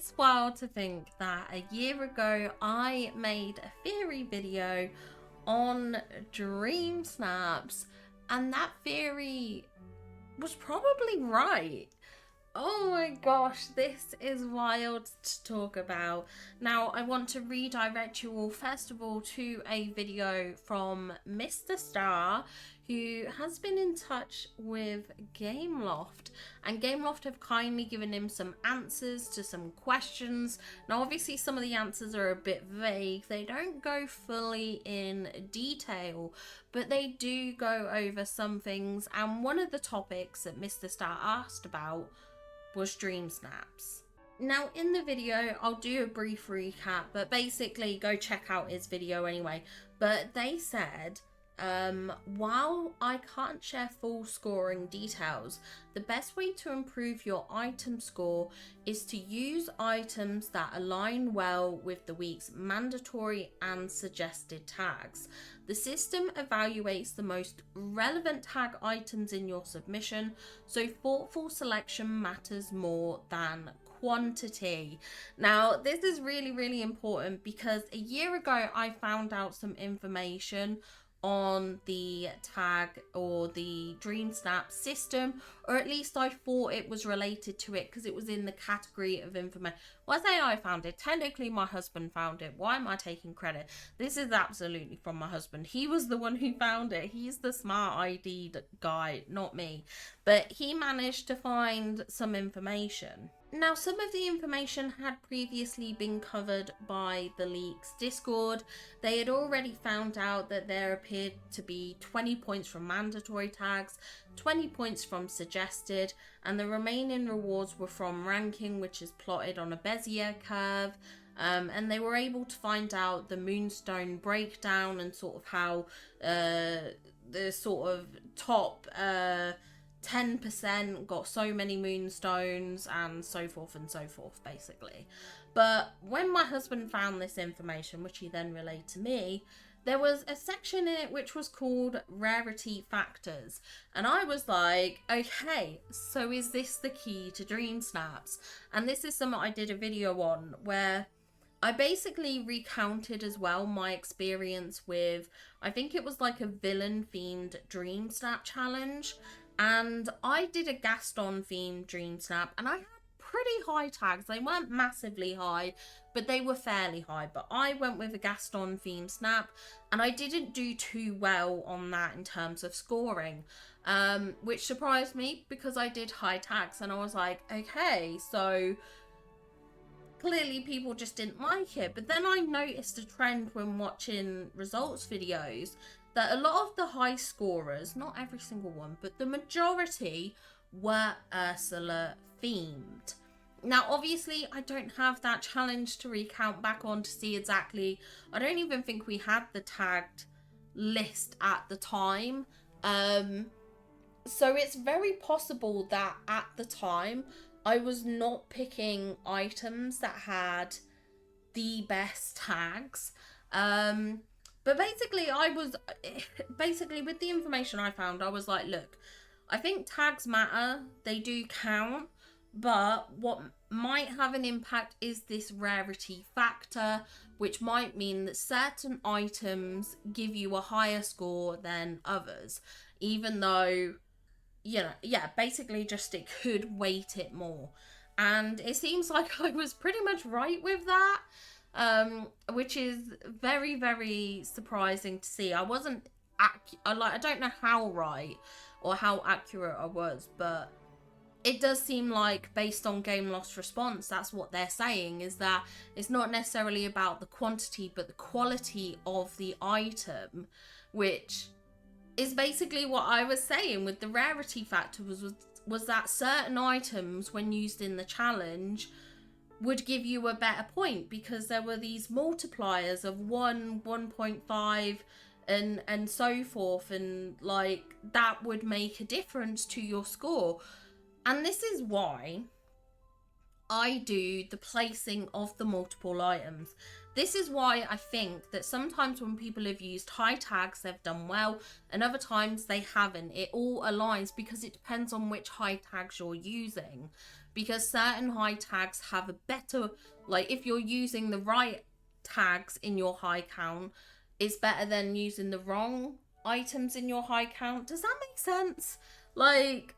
It's wild to think that a year ago I made a theory video on Dreamsnaps, and that theory was probably right. Oh my gosh, this is wild to talk about. Now, I want to redirect you all, first of all, to a video from Mr. Star, who has been in touch with Gameloft. And Gameloft have kindly given him some answers to some questions. Now, obviously, some of the answers are a bit vague. They don't go fully in detail, but they do go over some things. And one of the topics that Mr. Star asked about was Dreamsnaps. Now in the video, I'll do a brief recap, but basically go check out his video anyway. But they said, while I can't share full scoring details, the best way to improve your item score is to use items that align well with the week's mandatory and suggested tags. The system evaluates the most relevant tag items in your submission, so thoughtful selection matters more than quantity. Now, this is really important because a year ago I found out some information on the tag or the Dreamsnaps system, or at least I thought it was related to it because it was in the category of information. Well, I say I found it. Technically, my husband found it. Why am I taking credit? This is absolutely from my husband. He was the one who found it. He's the smart ID guy, not me. But he managed to find some information. Now, some of the information had previously been covered by the Leaks Discord. They had already found out that there appeared to be 20 points from mandatory tags, 20 points from suggested, and the remaining rewards were from ranking, which is plotted on a Bezier curve. And they were able to find out the Moonstone breakdown and sort of how the sort of top 10% got so many moonstones and so forth, basically. But when my husband found this information, which he then relayed to me, there was a section in it which was called rarity factors. And I was like, okay, so is this the key to Dreamsnaps? And this is something I did a video on where I basically recounted as well my experience with, I think it was like a villain themed Dreamsnap challenge. And I did a Gaston themed Dreamsnap, and I had pretty high tags. They weren't massively high, but they were fairly high. But I went with a Gaston themed snap, and I didn't do too well on that in terms of scoring, which surprised me because I did high tags, and I was like, okay, so clearly people just didn't like it. But then I noticed a trend when watching results videos that a lot of the high scorers, not every single one, but the majority were Ursula themed. Now, obviously, I don't have that challenge to recount back on to see exactly. I don't even think we had the tagged list at the time. So it's very possible that at the time, I was not picking items that had the best tags. But basically, with the information I found, I was like, look, I think tags matter. They do count. But what might have an impact is this rarity factor, which might mean that certain items give you a higher score than others. Even though, you know, yeah, basically just it could weight it more. And it seems like I was pretty much right with that. Which is very surprising to see. I wasn't I don't know how right or how accurate I was, but it does seem like, based on Gameloft's response, that's what they're saying, is that it's not necessarily about the quantity but the quality of the item, which is basically what I was saying with the rarity factor, was that certain items, when used in the challenge, would give you a better point because there were these multipliers of 1, 1.5 and so forth, and like that would make a difference to your score. And this is why I do the placing of the multiple items. this is why I think that sometimes when people have used high tags, they've done well, and other times they haven't. It all aligns because it depends on which high tags you're using. Because certain high tags have a better, like if you're using the right tags in your high count, it's better than using the wrong items in your high count. Does that make sense? Like,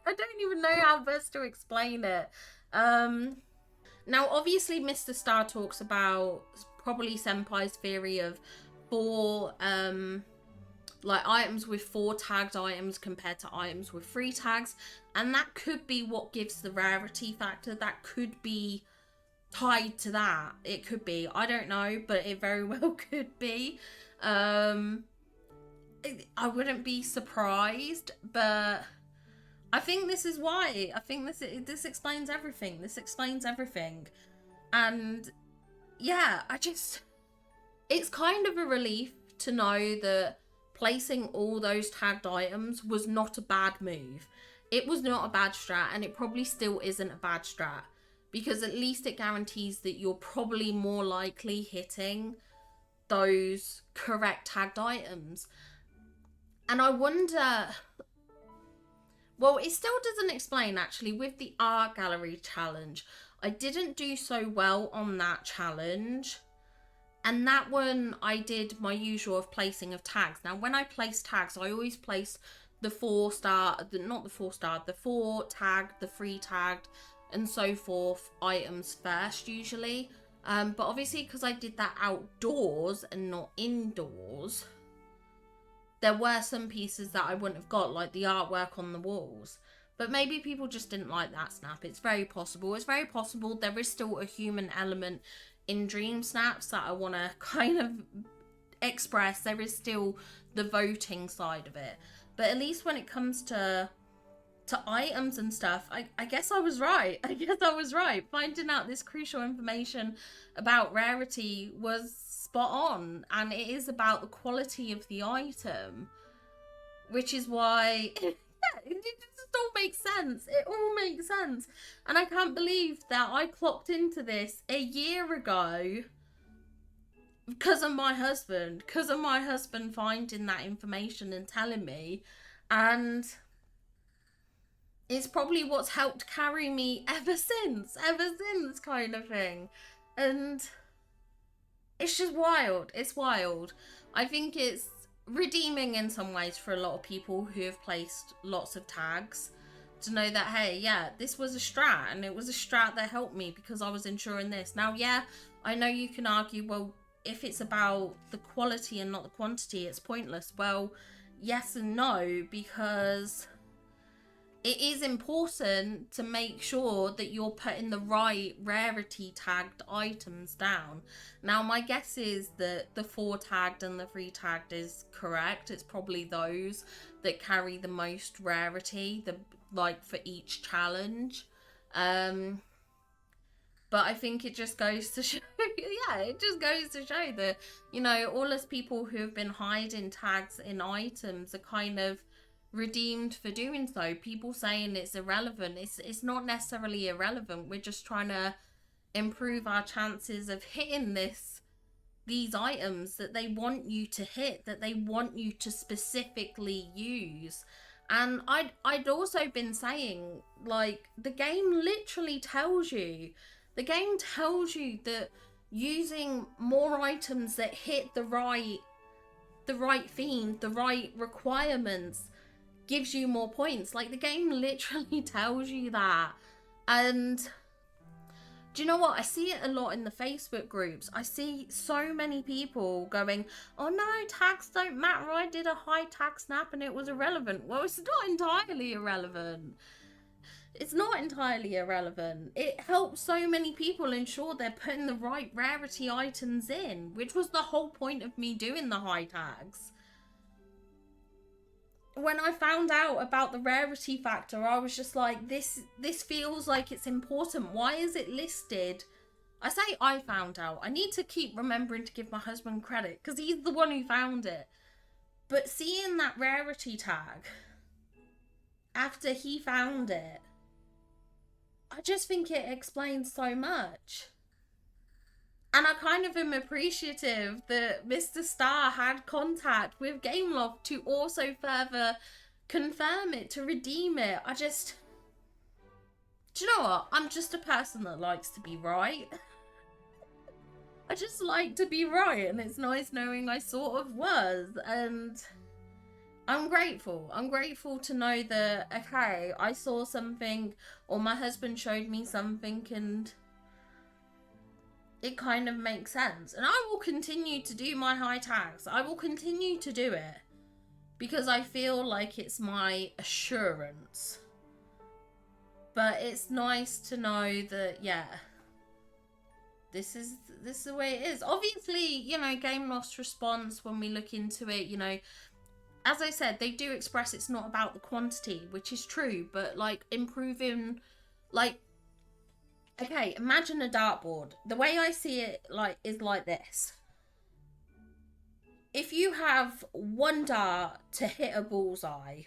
I don't even know how best to explain it. Now, obviously, Mr. Star talks about probably Senpai's theory of four, like items with 4 tagged items compared to items with 3 tags, and that could be what gives the rarity factor. That could be tied to that. It could be. I don't know, but it very well could be. I wouldn't be surprised, but I think this is why. I think this explains everything. This explains everything. And yeah, it's kind of a relief to know that placing all those tagged items was not a bad move. It was not a bad strat, and it probably still isn't a bad strat, because at least it guarantees that you're probably more likely hitting those correct tagged items. And I wonder, well, it still doesn't explain actually with the art gallery challenge. I didn't do so well on that challenge. And that one I did my usual of placing of tags. Now, when I place tags, I always place the 4 tagged, the 3 tagged, and so forth items first usually. But obviously because I did that outdoors and not indoors, there were some pieces that I wouldn't have got, like the artwork on the walls. But maybe people just didn't like that snap. It's very possible. It's very possible there is still a human element in Dreamsnaps that I want to kind of express. There is still the voting side of it. But at least when it comes to items and stuff, I guess I was right. I guess I was right. Finding out this crucial information about rarity was spot on, and it is about the quality of the item, which is why it just all makes sense. It all makes sense. And I can't believe that I clocked into this a year ago because of my husband finding that information and telling me, and it's probably what's helped carry me ever since kind of thing. And it's just wild. It's wild. I think it's redeeming in some ways for a lot of people who have placed lots of tags, to know that, hey, yeah, this was a strat, and it was a strat that helped me because I was ensuring this. Now, yeah, I know you can argue, well, if it's about the quality and not the quantity, it's pointless. Well, yes and no, because it is important to make sure that you're putting the right rarity tagged items down. Now, my guess is that the 4 tagged and the 3 tagged is correct. It's probably those that carry the most rarity, like for each challenge. But I think it just goes to show, yeah, it just goes to show that, you know, all us people who have been hiding tags in items are kind of redeemed for doing so. People saying it's irrelevant. It's not necessarily irrelevant. We're just trying to improve our chances of hitting these items that they want you to hit, that they want you to specifically use. And I'd also been saying, like, the game literally tells you, that using more items that hit the right theme, the right requirements, gives you more points. Like, the game literally tells you that. And do you know what? I see it a lot in the Facebook groups. I see so many people going, oh no, tags don't matter. I did a high tag snap and it was irrelevant. Well, it's not entirely irrelevant. It's not entirely irrelevant. It helps so many people ensure they're putting the right rarity items in, which was the whole point of me doing the high tags. When I found out about the rarity factor, I was just like, this feels like it's important. Why is it listed? I say I found out. I need to keep remembering to give my husband credit because he's the one who found it. But seeing that rarity tag after he found it, I just think it explains so much. And I kind of am appreciative that Mr. Star had contact with Gameloft to also further confirm it, to redeem it. Do you know what? I'm just a person that likes to be right. I just like to be right, and it's nice knowing I sort of was, and I'm grateful. I'm grateful to know that, okay, I saw something, or my husband showed me something, and it kind of makes sense. And I will continue to do my high tags. I will continue to do it because I feel like it's my assurance. But it's nice to know that, yeah, this is the way it is. Obviously, you know, Gameloft's response when we look into it, you know, as I said, they do express it's not about the quantity, which is true, but like improving, like, okay, imagine a dartboard. The way I see it like is like this. If you have one dart to hit a bullseye,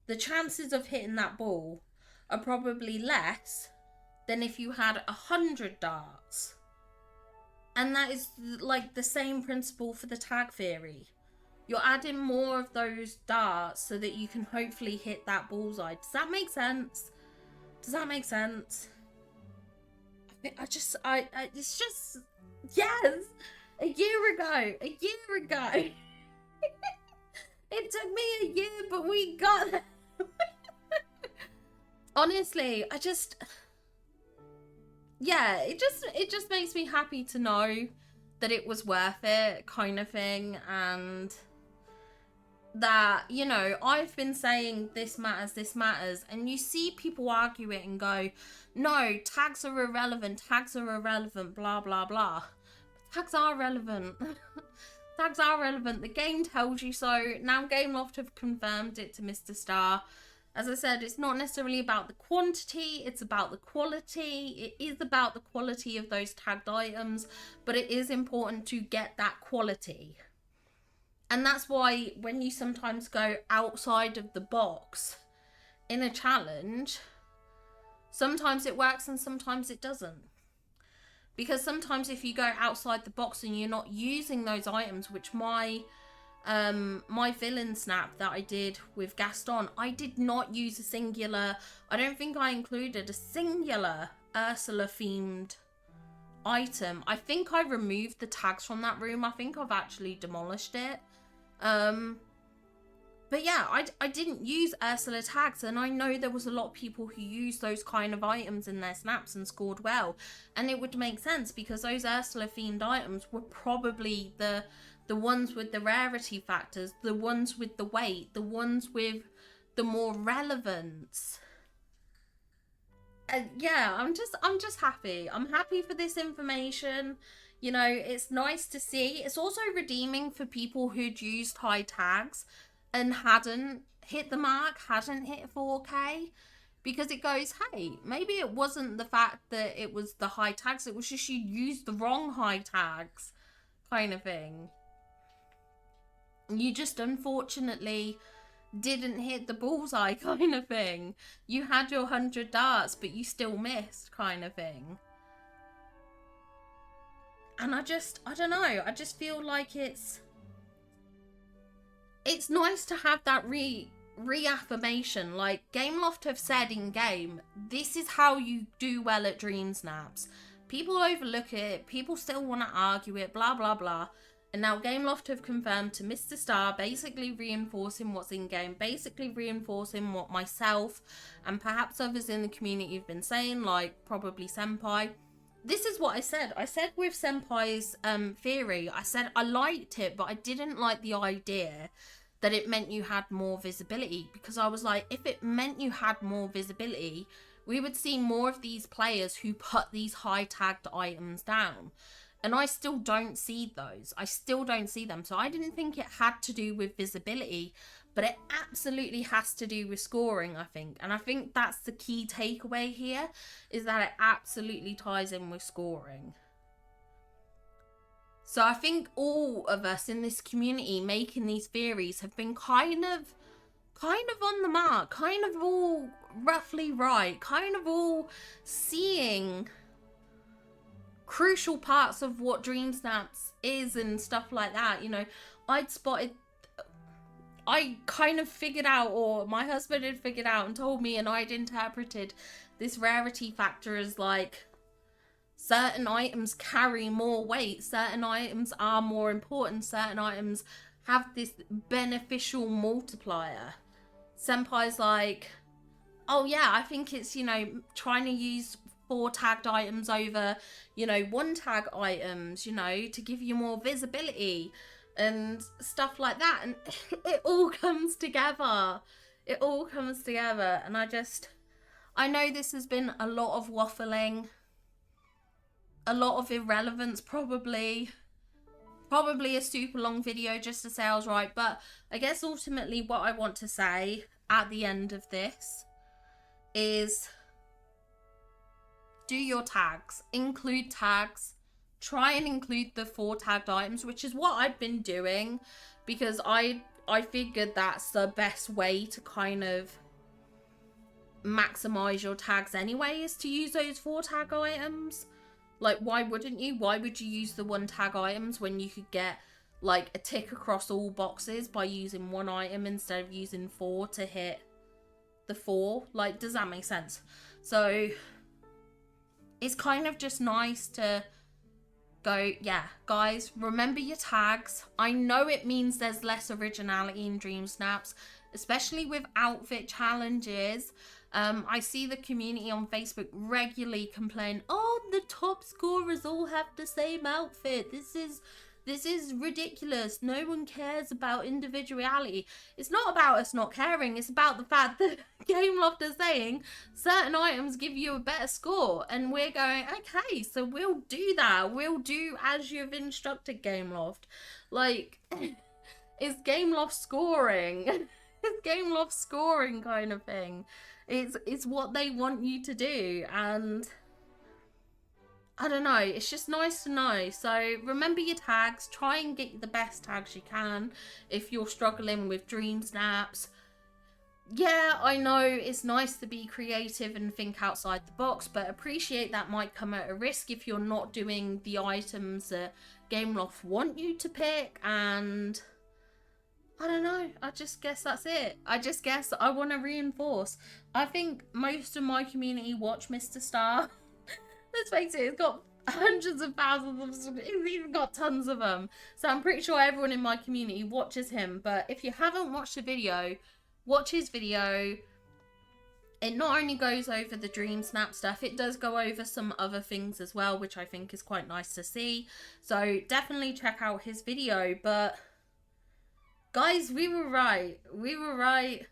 the chances of hitting that ball are probably less than if you had 100 darts. And that is like the same principle for the tag theory. You're adding more of those darts so that you can hopefully hit that bullseye. Does that make sense? Does that make sense? It's just, yes, a year ago. It took me a year, but we got there. Honestly, yeah, it just makes me happy to know that it was worth it, kind of thing, and that, you know, I've been saying this matters, and you see people argue it and go, no, tags are irrelevant, blah, blah, blah. Tags are relevant. Tags are relevant. The game tells you so. Now Gameloft have confirmed it to Mr. Star. As I said, it's not necessarily about the quantity, it's about the quality. It is about the quality of those tagged items, but it is important to get that quality. And that's why when you sometimes go outside of the box in a challenge, sometimes it works and sometimes it doesn't. Because sometimes if you go outside the box and you're not using those items, which my villain snap that I did with Gaston, I did not use a singular, I don't think I included a singular Ursula themed item. I think I removed the tags from that room. I think I've actually demolished it. But yeah, I didn't use Ursula tags, and I know there was a lot of people who used those kind of items in their snaps and scored well, and it would make sense because those Ursula themed items were probably the ones with the rarity factors, the ones with the weight, the ones with the more relevance. And yeah, I'm just happy. I'm happy for this information. You know, it's nice to see. It's also redeeming for people who'd used high tags and hadn't hit the mark, hadn't hit 4K, because it goes, hey, maybe it wasn't the fact that it was the high tags, it was just you used the wrong high tags, kind of thing. You just unfortunately didn't hit the bullseye, kind of thing. You had your 100 darts, but you still missed, kind of thing. And I don't know, I just feel like it's nice to have that reaffirmation. Like Gameloft have said in game, this is how you do well at Dreamsnaps. People overlook it, people still want to argue it, blah blah blah. And now Gameloft have confirmed to Mr. Star, basically reinforcing what's in game, basically reinforcing what myself and perhaps others in the community have been saying, like probably Senpai. This is what I said. I said with Senpai's theory, I said I liked it, but I didn't like the idea that it meant you had more visibility, because I was like, if it meant you had more visibility, we would see more of these players who put these high tagged items down. And I still don't see those. I still don't see them. So I didn't think it had to do with visibility, but it absolutely has to do with scoring, I think. And I think that's the key takeaway here, is that it absolutely ties in with scoring. So I think all of us in this community making these theories have been kind of on the mark, kind of all roughly right, kind of all seeing crucial parts of what Dreamsnaps is and stuff like that. You know, I kind of figured out, or my husband had figured out and told me, and I'd interpreted this rarity factor as like certain items carry more weight, certain items are more important, certain items have this beneficial multiplier. Senpai's like, oh yeah, I think it's, you know, trying to use 4 tagged items over, you know, 1 tag items, you know, to give you more visibility and stuff like that. And it all comes together. It all comes together. And I know this has been a lot of waffling, a lot of irrelevance, probably a super long video just to say I was right. But I guess ultimately what I want to say at the end of this is do your tags, include tags, try and include the 4 tagged items, which is what I've been doing, because I figured that's the best way to kind of maximize your tags anyway, is to use those 4 tag items. Like, why wouldn't you? Why would you use the 1 tag items when you could get like a tick across all boxes by using 1 item instead of using 4 to hit the 4? Like, does that make sense? So it's kind of just nice to go, yeah, guys, remember your tags. I know it means there's less originality in Dreamsnaps, especially with outfit challenges. I see the community on Facebook regularly complain, oh, the top scorers all have the same outfit. This is ridiculous. No one cares about individuality. It's not about us not caring. It's about the fact that Gameloft is saying certain items give you a better score. And we're going, okay, so we'll do that. We'll do as you've instructed, Gameloft. Like, it's Gameloft scoring. It's Gameloft scoring kind of thing. It's what they want you to do. And I don't know, it's just nice to know. So remember your tags, try and get the best tags you can if you're struggling with Dreamsnaps. Yeah, I know it's nice to be creative and think outside the box, but appreciate that might come at a risk if you're not doing the items that Gameloft want you to pick. And I don't know, I just guess that's it. I just guess I want to reinforce. I think most of my community watch Mr. Star. Let's face it, it's got hundreds of thousands of, it's even got tons of them. So I'm pretty sure everyone in my community watches him. But if you haven't watched the video, watch his video. It not only goes over the Dreamsnap stuff, it does go over some other things as well, which I think is quite nice to see. So definitely check out his video. But guys, we were right. We were right.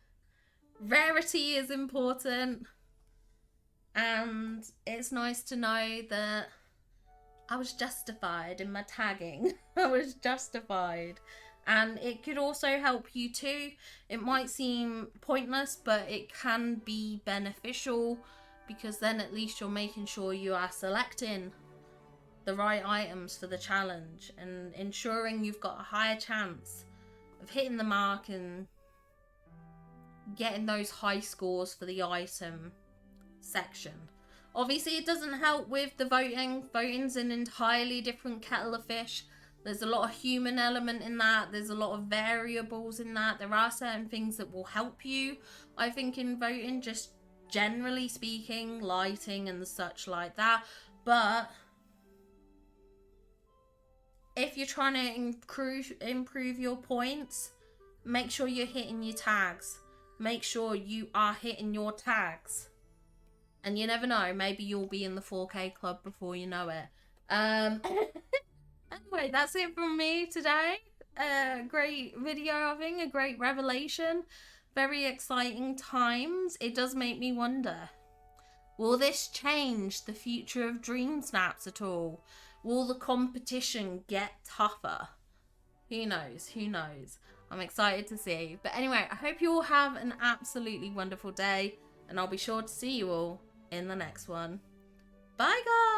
Rarity is important. And it's nice to know that I was justified in my tagging. I was justified. And it could also help you too. It might seem pointless, but it can be beneficial, because then at least you're making sure you are selecting the right items for the challenge and ensuring you've got a higher chance of hitting the mark and getting those high scores for the item section. Obviously it doesn't help with the voting. Voting's an entirely different kettle of fish. There's a lot of human element in that. There's a lot of variables in that. There are certain things that will help you, I think, in voting, just generally speaking, lighting and such like that. But if you're trying to improve your points, make sure you're hitting your tags. Make sure you are hitting your tags. And you never know, maybe you'll be in the 4K club before you know it. Anyway, that's it from me today. Great video, I think, a great revelation. Very exciting times. It does make me wonder, will this change the future of Dreamsnaps at all? Will the competition get tougher? Who knows? Who knows? I'm excited to see. But anyway, I hope you all have an absolutely wonderful day. And I'll be sure to see you all in the next one. Bye, guys!